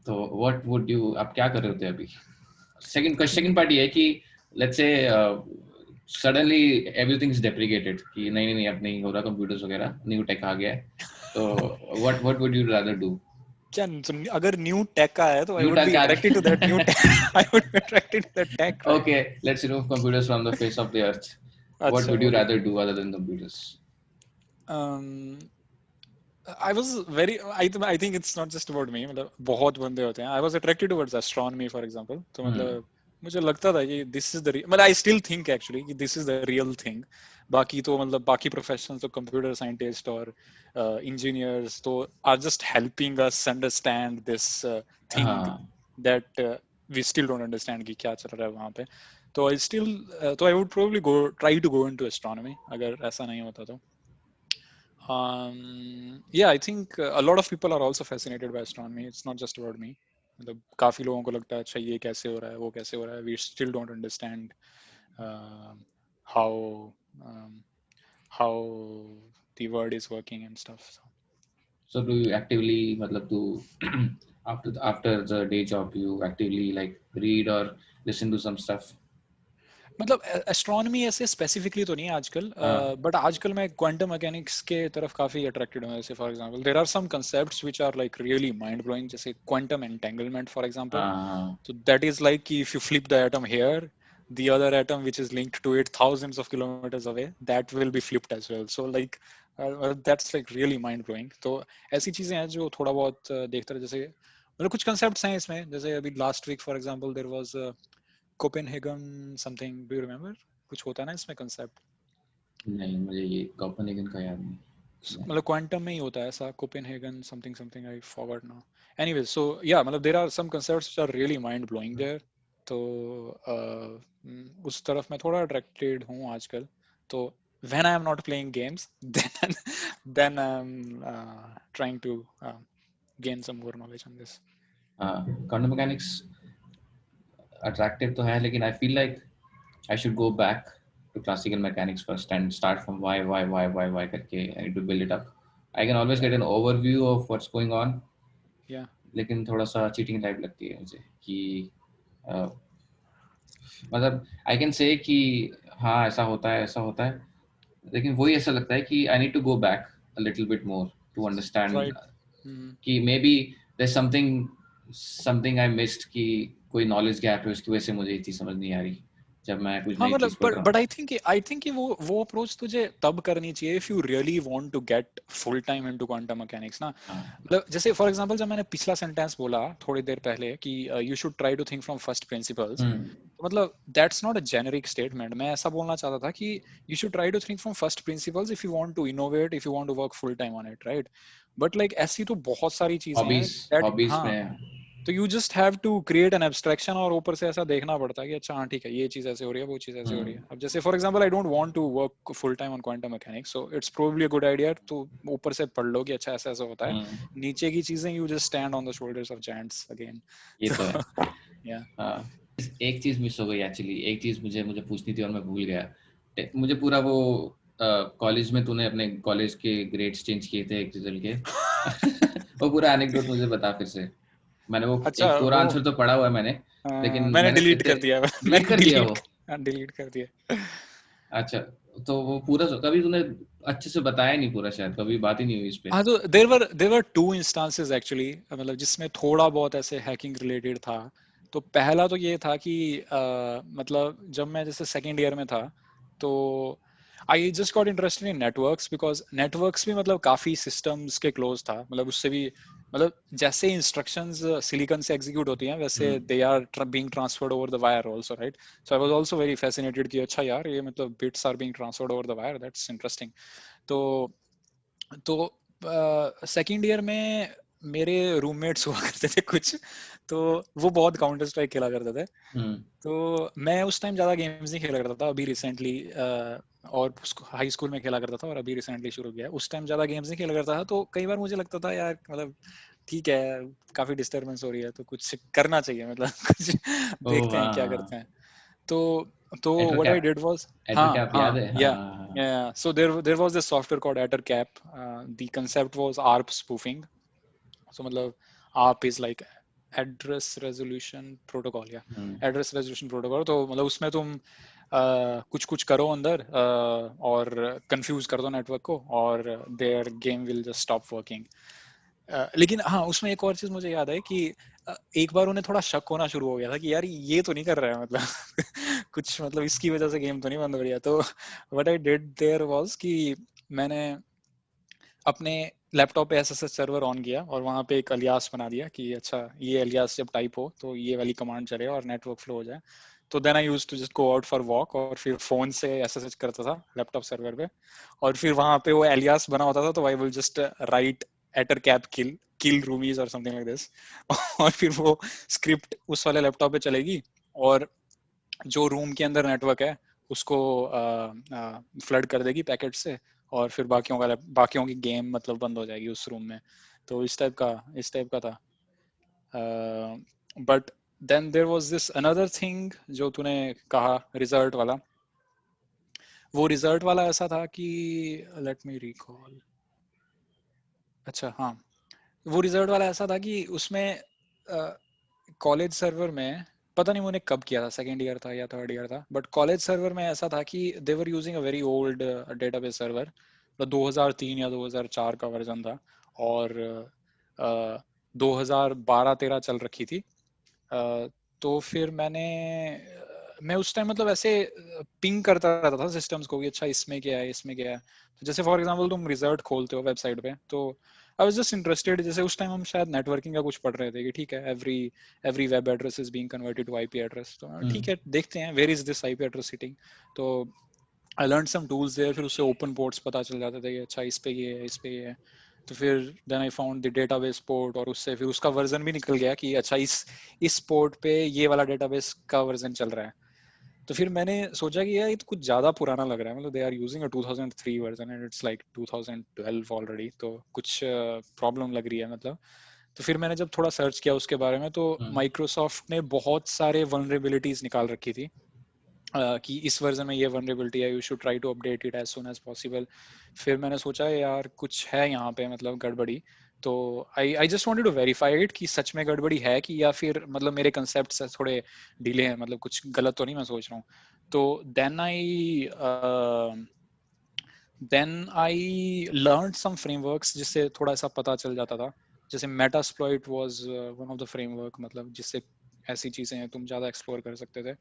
तो what would you, आप क्या कर रहे होते अभी? सेकंड पार्ट ये है कि let's say suddenly everything is deprecated कि नहीं नहीं नहीं अब नहीं हो रहा, कंप्यूटर्स वगैरह न्यू टेक आ गया है, तो what would you rather do? क्या अगर न्यू टेक आया है तो I new would tech be a attracted to that new tech. I would be attracted to that tech, गया, right? okay let's remove computers from the face of the earth, what अच्छा, would you okay. rather do other than computers? I was very, I think it's not just about me. मतलब बहुत बंदे होते हैं। I was attracted towards astronomy for example. तो हम्म मतलब मुझे लगता था कि दिस इज द, मतलब आई स्टिल थिंक एक्चुअली कि this is the real thing. बाकी तो मतलब बाकी प्रोफेशनल्स तो कंप्यूटर साइंटिस्ट और इंजीनियर्स तो are just helping us understand this thing हाँ that we still don't understand कि क्या चल रहा है वहां पे। तो आई स्टिल, तो I would probably go try to go into astronomy अगर ऐसा नहीं होता तो। Yeah, I think a lot of people are also fascinated by astronomy. It's not just about me. मतलब काफी लोगों को लगता है अच्छा ये कैसे हो रहा है, वो कैसे हो रहा है। We still don't understand uh, how um, how the world is working and stuff. So, so do you actively मतलब do after the day job you actively like read or listen to some stuff? मतलब एस्ट्रोनॉमी ऐसे स्पेसिफिकली तो नहीं है आजकल, हाँ बट आजकल मैं क्वांटम मैकेनिक्स के तरफ काफी अट्रैक्टेड हूँ। जैसे for example there are some concepts which are like really mind blowing, जैसे क्वांटम एंटेंगलमेंट फॉर एग्जांपल। हाँ So that is like if you flip the atom here, the other atom which is linked to it thousands of kilometers away, that will be flipped as well. So like that's like really mind blowing. तो ऐसी चीजें हैं जो थोड़ा बहुत देखते रहे। जैसे मतलब कुछ concepts हैं इसमें, जैसे अभी last week for example there was Copenhagen something, do you remember? कुछ होता है ना इसमें concept, नहीं मुझे ये कोपेनिगन का याद नहीं। मतलब क्वांटम में ही होता है ऐसा, Copenhagen something something, I forgot now. Anyways, so या मतलब there are some concepts which are really mind blowing there. तो उस तरफ मैं थोड़ा अट्रैक्टेड हूँ आजकल। तो when I am not playing games then I am trying to gain some more knowledge on this. हाँ क्वांटम मैकेनिक्स अट्रैक्टिव तो है, लेकिन I feel like I should go back to classical mechanics first and start from why करके I need to build it up. I can always या get an overview of what's going on, या लेकिन थोड़ा सा चीटिंग टाइप लगती है मुझे कि अ, मतलब आई कैन से कि हाँ ऐसा होता है, लेकिन वही ऐसा लगता है कि I need to go back a little bit more to understand right. कि maybe there something I missed, कि कोई नॉलेज गैप है, उसकी वजह से मुझे ये चीज समझ नहीं आ रही जब मैं कुछ हाँ नई मतलब चीज पढ़ रहा बट हूँ। आई थिंक कि वो अप्रोच तुझे तब करनी चाहिए if you really want to get full time into quantum mechanics ना। हाँ। मतलब जैसे फॉर एग्जांपल जब मैंने पिछला सेंटेंस बोला थोड़ी देर पहले कि you should try to think from first principles, hmm. तो मतलब that's not a generic statement. मैं ऐसा बोलना चाहता था कि you should try to think from first principles if you want to innovate, if you want to work full time on it, right? But like ऐसी तो बहुत सारी चीजें हैं हॉबीज दैट, हॉबीज हाँ, में। तो you just have to create an abstraction और ऊपर से ऐसा देखना पड़ता है कि अच्छा हाँ ठीक है, ये चीज ऐसे हो रही है, वो चीज ऐसे हो रही है। अब जैसे for example I don't want to work full time on quantum mechanics, so it's probably a good idea तो ऊपर से पढ़ लो कि अच्छा ऐसा ऐसा होता है, हम्म। नीचे की चीजें you just stand on the shoulders of giants again. ये तो है। तो या हाँ। एक चीज मिस हो गई एक्चुअली, एक चीज मुझे मुझे पूछनी थी और मैं भूल गया। मुझे पूरा वो कॉलेज में तूने अपने कॉलेज के ग्रेड्स चेंज किए थे एक रिजल्ट के वो पूरा एनेक्डोट मुझे बता फिर से। मैंने वो अच्छा एक पूरा वो आंसर तो पढ़ा हुआ है मैंने, लेकिन मैंने मैंने डिलीट इतने कर दिया डिलीट मैंने कर दिया वो। डिलीट कर दिया। अच्छा, तो वो पूरा कभी तूने अच्छे से बताया नहीं पूरा, शायद कभी बात ही नहीं हुई इस पे। हाँ तो there were two instances actually, मतलब जिसमें थोड़ा बहुत ऐसे हैकिंग रिलेटेड था। तो पहला तो ये था कि मतलब जब मैं जैसे सेकेंड ईयर में था, तो I just got interested in networks, because networks भी मतलब काफी सिस्टम्स के क्लोज था, मतलब उससे भी मतलब जैसे इंस्ट्रक्शंस सिलिकॉन से एग्जीक्यूट होती हैं वैसे they are being transferred over the wire also, right? So I was also very fascinated कि अच्छा यार ये मतलब bits are being transferred over the wire, that's interesting. तो सेकंड ईयर में मेरे रूममेट्स हुआ करते थे कुछ, तो वो बहुत काउंटर स्ट्राइक खेला करते थे। हम्म। तो मैं उस टाइम ज्यादा गेम्स नहीं खेला करता था, अभी रिसेंटली और हाई स्कूल में खेला करता था और अभी रिसेंटली शुरू किया है। उस टाइम ज्यादा गेम्स नहीं खेला करता था, तो कई बार मुझे लगता था यार मतलब ठीक है, काफी डिस्टरबेंस हो रही है तो कुछ करना चाहिए, मतलब कुछ ओह देखते हैं हाँ क्या करते हाँ। हैं। तो Etter what I cap, did was, Etter हाँ कैप हाँ याद है? हाँ या हाँ हाँ। yeah, so there was this software called AtterCap. The concept was ARP spoofing. So मतलब ARP is like address resolution protocol या हम्म। address resolution protocol। तो मतलब उसमें तुम कुछ कुछ करो अंदर और कंफ्यूज कर दो नेटवर्क को और their game will just stop working. लेकिन हाँ उसमें एक और चीज मुझे याद है कि एक बार उन्हें थोड़ा शक होना शुरू हो गया था कि यार ये तो नहीं कर रहा है मतलब कुछ मतलब इसकी वजह से गेम तो नहीं बंद हो रही है। तो what I did there was कि मैंने अपने लैपटॉप पे एसएसएच सर्वर ऑन किया और वहां पे एक अलियास बना दिया कि अच्छा ये अलियास जब टाइप हो तो ये वाली कमांड चले और नेटवर्क फ्लो हो जाए। तो then I use to just go out for walk और फिर फोन से एसएसएच करता था लैपटॉप सर्वर पे, और फिर वहां पे वो एलियास बना होता था तो I will just write Ettercap kill roomies और समथिंग लाइक दिस और फिर वो स्क्रिप्ट उस वाले लैपटॉप पे चलेगी और जो रूम के अंदर नेटवर्क है उसको फ्लड कर देगी पैकेट से, और फिर बाकियों की गेम मतलब बंद हो जाएगी उस रूम में। तो इस टाइप का था। But then there was this another thing जो तूने कहा रिजल्ट वाला। वो रिजल्ट वाला ऐसा था कि लेट मी रिकॉल, अच्छा हाँ, वो रिजल्ट वाला ऐसा था कि उसमें कॉलेज सर्वर में, पता नहीं मैंने कब किया था, सेकेंड ईयर था या थर्ड ईयर था, बट कॉलेज सर्वर में ऐसा था कि they were using a very old database server, तो 2003 या 2004 का वर्जन था और 2012-13 चल रखी थी। तो फिर मैं उस टाइम मतलब ऐसे पिंग करता रहता था सिस्टम्स को कि अच्छा इसमें क्या है इसमें क्या है। तो जैसे फॉर एग्जांपल तुम रिजल्ट खोलते हो वेबसाइट पे, तो आई वाज जस्ट इंटरेस्टेड, जैसे उस टाइम हम शायद नेटवर्किंग का कुछ पढ़ रहे थे कि ठीक है every web address is being converted to IP address, तो ठीक है देखते हैं where is this IP address sitting. तो I learn some tools there, फिर उससे ओपन पोर्ट्स पता चल जाते थे कि अच्छा इस पे ये है इस पे ये है। तो फिर then I found the database port और उससे फिर उसका वर्जन भी निकल गया कि अच्छा इस पोर्ट पे ये वाला डेटाबेस का वर्जन चल रहा है। तो फिर मैंने सोचा कि यार ये तो कुछ ज्यादा पुराना लग रहा है, मतलब they are using a 2003 version and it's like 2012 already, तो कुछ प्रॉब्लम लग रही है मतलब। तो फिर मैंने जब थोड़ा सर्च किया उसके बारे में, तो माइक्रोसॉफ्ट ने बहुत सारे वल्नरेबिलिटीज निकाल रखी थी कि इस वर्जन में ये वनरेबिलिटी है, you should try to update it as soon as possible. फिर मैंने सोचा यार कुछ है यहाँ पे मतलब गड़बड़ी, तो I just wanted to verify it कि सच में गड़बड़ी है कि या फिर मतलब मेरे कंसेप्ट से थोड़े डिले हैं, मतलब कुछ गलत तो नहीं मैं सोच रहा हूँ। तो then I learn some frameworks जिससे थोड़ा सा पता चल जाता था। जैसे Metasploit was one of the framework, मतलब जिससे ऐसी चीजें हैं तुम ज्यादा एक्सप्लोर कर सकते थे।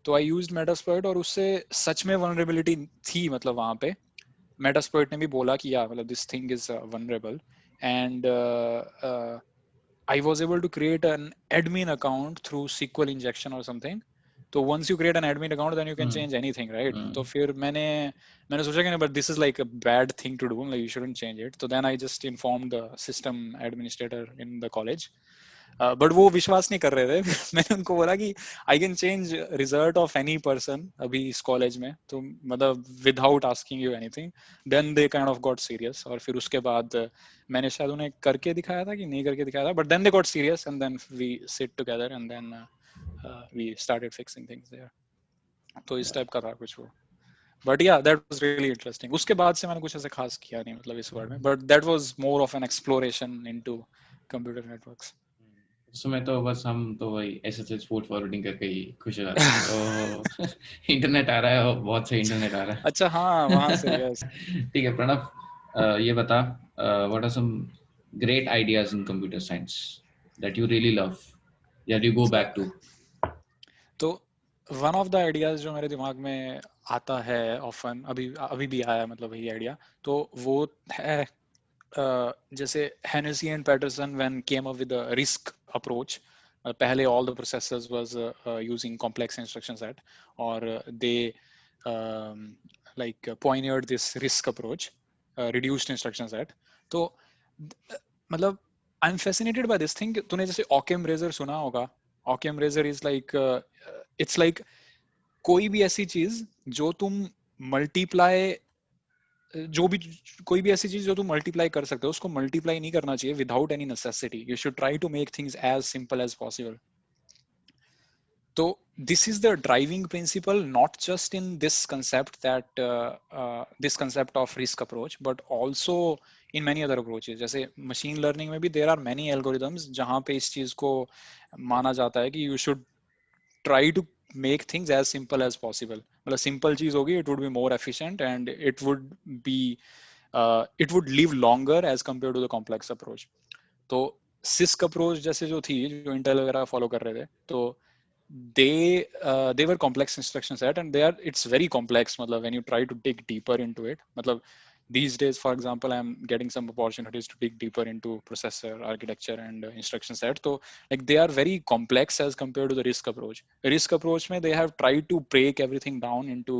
तो आई यूज्ड मेटास्प्लॉइट और उससे सच में वनरेबिलिटी थी, मतलब वहां पे मेटास्प्लॉइट ने भी बोला कि या मतलब this thing is vulnerable, and I was able to create an admin account through SQL injection or something. तो once you create an admin account, then you can change anything, right? तो फिर मैंने सोचा कि but this is like a bad thing to do, like you shouldn't change it. So then I just informed the system administrator in the college. But वो विश्वास नहीं कर रहे थे। मैंने उनको बोला कि I can change result of any person अभी इस कॉलेज में, तो मतलब without asking you anything. Then they kind of got serious, और फिर उसके बाद मैंने शायद उन्हें करके दिखाया था कि नहीं करके दिखाया था, but then they got serious and then we sit together and then we started fixing things there. तो इस टाइप का था कुछ वो, but yeah, that was really interesting. उसके बाद से मैंने कुछ ऐसे खास किया नहीं मतलब इस वर्ड में, but that was more of an exploration into computer networks. उस समय तो बस हम तो वही SSH पोर्ट फॉरवर्डिंग करके ही खुश हो जाते थे। ओह इंटरनेट आ रहा है, बहुत से इंटरनेट आ रहा है। अच्छा हाँ, वहां से यस। ठीक है प्रणव, ये बता, what are some great ideas in computer science that you really love, that you go back to? तो वन ऑफ द आइडियाज जो मेरे दिमाग में आता है ऑफन, अभी अभी भी आया मतलब वही आइडिया, तो वो है जैसे Hennessy and Patterson when came up with a RISC approach. पहले all the processors was using complex instruction set, और they like pioneered this RISC approach, reduced instruction set. तो मतलब I am fascinated by this thing. तूने जैसे ऑकेम रेजर सुना होगा, Occam razor is like, it's like कोई भी ऐसी चीज जो तुम मल्टीप्लाई, जो भी कोई भी ऐसी चीज जो तुम मल्टीप्लाई कर सकते हो उसको मल्टीप्लाई नहीं करना चाहिए without any necessity. You should try to make things as simple as possible. तो this is the driving principle not just in this concept that this concept of RISC approach, but also in many other approaches. जैसे मशीन लर्निंग में भी देर आर मैनी एल्गोरिदम्स जहां पे इस चीज को माना जाता है कि you should try to make things as simple as possible. मतलब सिंपल चीज होगी, it would be more efficient and it would be it would live longer as compare to the complex approach. तो सिस्क अप्रोच जैसे जो थी, जो इंटेल वगैरह फॉलो कर रहे थे, तो they were complex instruction set and they are, it's very complex मतलब when you try to dig deeper into it। मतलब these days for example I'm getting some opportunities to dig deeper into processor architecture and instruction set, so like they are very complex as compared to the risk approach। Risk approach mein they have tried to break everything down into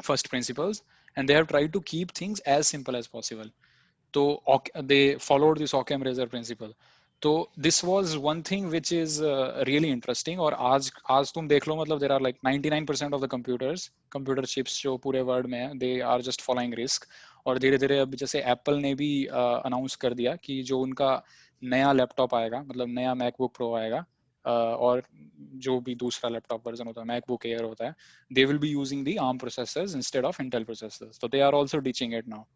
first principles and they have tried to keep things as simple as possible। तो they followed this Occam razor principle। तो this was one thing which is really interesting। और आज तुम देख लो, मतलब there are like 99% of the computer chips जो पूरे वर्ल्ड में है, they are just following risk। और धीरे धीरे अब जैसे एप्पल ने भी अनाउंस कर दिया कि जो उनका नया लैपटॉप आएगा, मतलब नया मैकबुक प्रो आएगा, और जो भी दूसरा लैपटॉप वर्जन होता है, मैकबुक एयर होता है, they will be using the ARM processors instead of Intel processors। तो they are also teaching it now।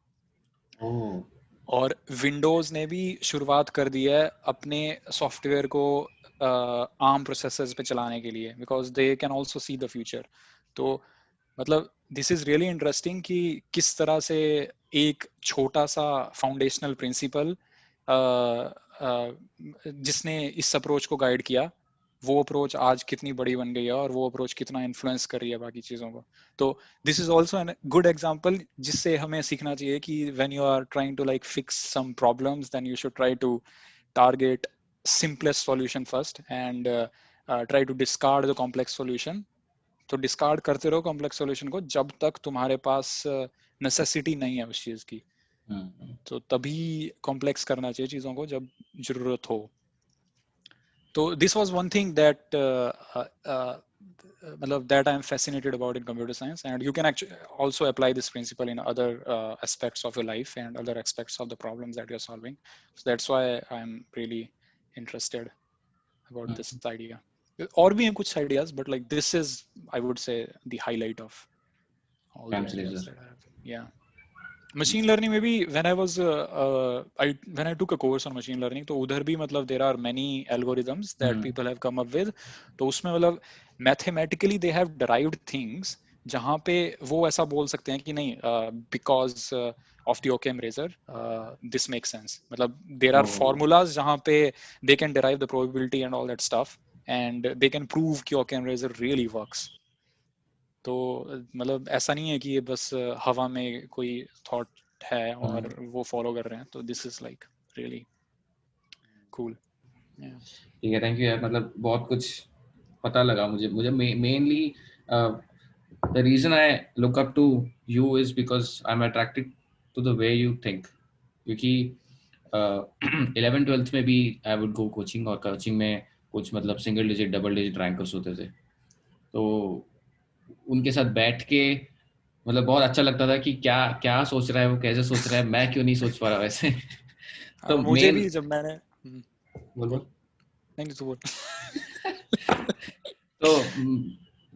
ओह और विंडोज ने भी शुरुआत कर दी है अपने सॉफ्टवेयर को आर्म प्रोसेसर्स पे चलाने के लिए, because they can also see the future. तो मतलब दिस इज रियली इंटरेस्टिंग कि किस तरह से एक छोटा सा फाउंडेशनल प्रिंसिपल जिसने इस अप्रोच को गाइड किया, वो अप्रोच आज कितनी बड़ी बन गई है और वो अप्रोच कितना इन्फ्लुएंस कर रही है बाकी चीज़ों को। तो this is also an good example जिससे हमें सीखना चाहिए कि when you are trying to like fix some problems, then you should try to target simplest solution first and try to discard the complex solution। तो डिस्कार्ड करते रहो कॉम्प्लेक्स सॉल्यूशन को जब तक तुम्हारे पास नेसेसिटी नहीं है उस चीज की। तो तभी कॉम्प्लेक्स करना चाहिए चीजों को जब जरूरत हो। तो this was one thing that मतलब that I am fascinated about in computer science, and you can actually also apply this principle in other aspects of your life and other aspects of the problems that you're solving। So that's why I'm really interested about this idea। और भी हैं कुछ ideas, but like this is, I would say, the highlight of all the ideas that I have। Yeah, machine learning में भी when I was when I took a course on machine learning, तो उधर भी मतलब there are many algorithms that people have come up with। तो उसमें मतलब mathematically they have derived things जहाँ पे वो ऐसा बोल सकते हैं कि नहीं, because of the Occam razor, this makes sense. मतलब there are formulas जहाँ पे they can derive the probability and all that stuff, and they can prove कि Occam razor really works. तो मतलब ऐसा नहीं है कि ये बस हवा में कोई thought है और वो follow कर रहे हैं. तो this is like really cool. Yeah. ठीक है, थैंक यू यार, मतलब बहुत कुछ पता लगा मुझे mainly the reason I look up to you is because I'm attracted to the way you think. क्योंकि 11th-12th में भी I would go coaching, और कोचिंग में कुछ मतलब single digit double digit rankers होते थे, तो उनके साथ बैठ के मतलब बहुत अच्छा लगता था कि क्या क्या सोच रहा है वो, कैसे सोच रहा है, मैं क्यों नहीं सोच पा रहा वैसे। तो मुझे मेन भी जब मैंने बोल नहीं तो बोल तो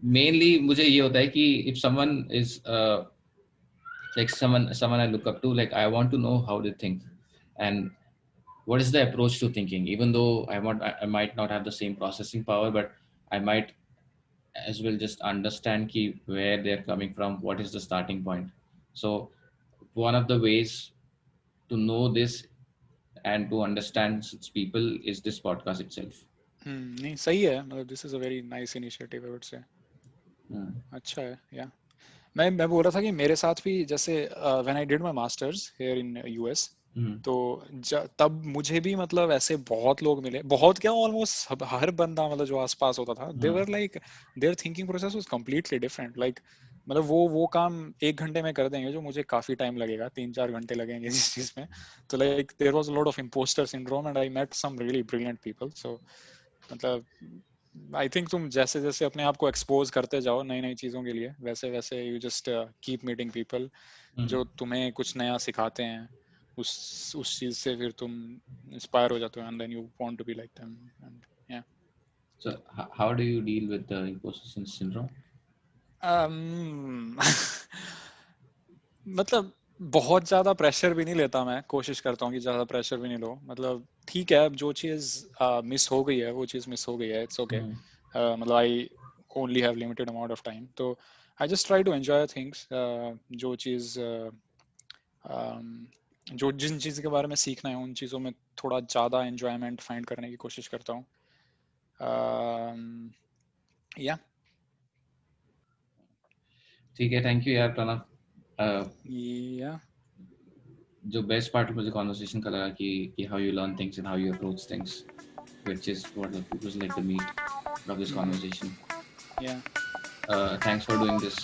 मेनली मुझे ये होता है कि if someone is like someone I look up to, like I want to know how they think and what is the approach to thinking, even though I might not have the same processing power, but I might as well just understand ki where they're coming from, what is the starting point. So one of the ways to know this and to understand such people is this podcast itself. नहीं सही है, मतलब this is a very nice initiative I would से. अच्छा है. या मैं बोल रहा था कि मेरे साथ भी जैसे when I did my masters here in US, तो तब मुझे भी मतलब ऐसे बहुत लोग मिले, बहुत क्या ऑलमोस्ट हर बंदा मतलब जो आसपास होता था, they were like their thinking process was completely different. Like मतलब वो काम 1 घंटे में कर देंगे जो मुझे काफी टाइम लगेगा, 3-4 घंटे लगेंगे इस चीज में. तो like there was a lot of impostor syndrome and I met some really brilliant people. So मतलब आई थिंक तुम जैसे जैसे अपने आप को एक्सपोज करते जाओ नई नई चीजों के लिए, वैसे वैसे you just keep meeting people जो तुम्हें कुछ नया सिखाते हैं. उस चीज से फिर तुम इंस्पायर हो जाते हो and then you want to be like them. And या So how do you deal with the imposter syndrome? मतलब बहुत ज्यादा प्रेशर भी नहीं लेता, मैं कोशिश करता हूँ कि ज्यादा प्रेशर भी नहीं लो. मतलब ठीक है, जो चीज मिस हो गई है वो चीज मिस हो गई है, इट्स ओके. मतलब I only have limited amount of time, तो I just try to enjoy things. जो चीज जो जिन चीज के बारे में सीखना है उन चीजों में थोड़ा ज्यादा एंजॉयमेंट फाइंड करने की कोशिश करता हूँ. या ठीक है, थैंक यू यार प्रणव. या जो बेस्ट पार्ट मुझे कॉन्वर्सेशन का लगा कि how you learn things and how you approach things, which is what it was like the meat of this conversation. Yeah. Thanks for doing this.